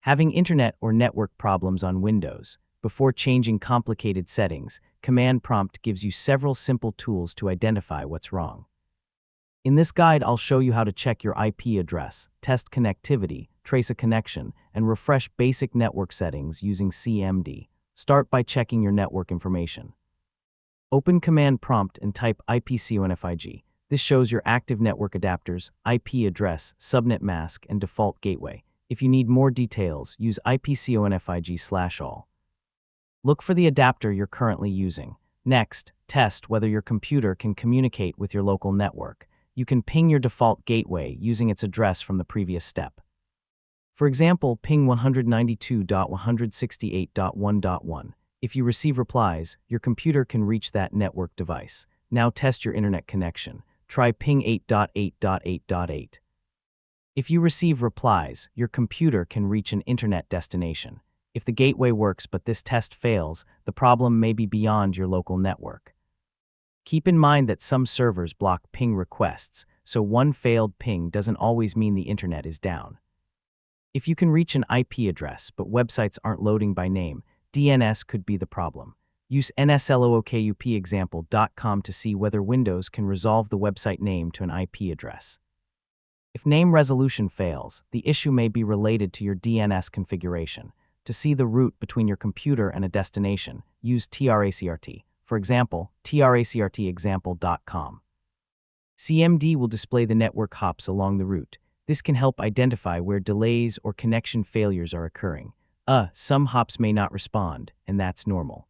Having internet or network problems on Windows. Before changing complicated settings, Command Prompt gives you several simple tools to identify what's wrong. In this guide, I'll show you how to check your IP address, test connectivity, trace a connection, and refresh basic network settings using CMD. Start by checking your network information. Open Command Prompt and type Ipconfig. This shows your active network adapters, IP address, subnet mask, and default gateway. If you need more details, use Ipconfig/all. Look for the adapter you're currently using. Next, test whether your computer can communicate with your local network. You can ping your default gateway using its address from the previous step. For example, ping 192.168.1.1. If you receive replies, your computer can reach that network device. Now test your internet connection. Try ping 8.8.8.8. If you receive replies, your computer can reach an internet destination. If the gateway works but this test fails, the problem may be beyond your local network. Keep in mind that some servers block ping requests, so one failed ping doesn't always mean the internet is down. If you can reach an IP address but websites aren't loading by name, DNS could be the problem. Use nslookup example.com to see whether Windows can resolve the website name to an IP address. If name resolution fails, the issue may be related to your DNS configuration. To see the route between your computer and a destination, use Tracert. For example, Tracert example.com. CMD will display the network hops along the route. This can help identify where delays or connection failures are occurring. Some hops may not respond, and that's normal.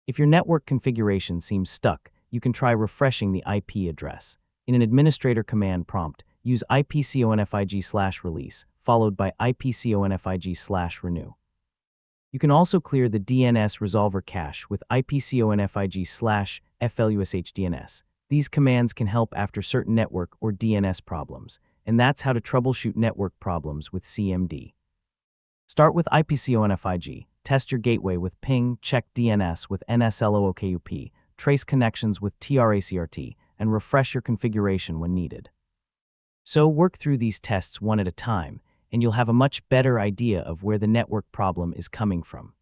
If your network configuration seems stuck, you can try refreshing the IP address. In an administrator command prompt, use Ipconfig/release, followed by Ipconfig/renew. You can also clear the DNS resolver cache with Ipconfig/flushdns. These commands can help after certain network or DNS problems, and that's how to troubleshoot network problems with CMD. Start with Ipconfig, test your gateway with ping, check DNS with nslookup, trace connections with Tracert, and refresh your configuration when needed. So work through these tests one at a time, and you'll have a much better idea of where the network problem is coming from.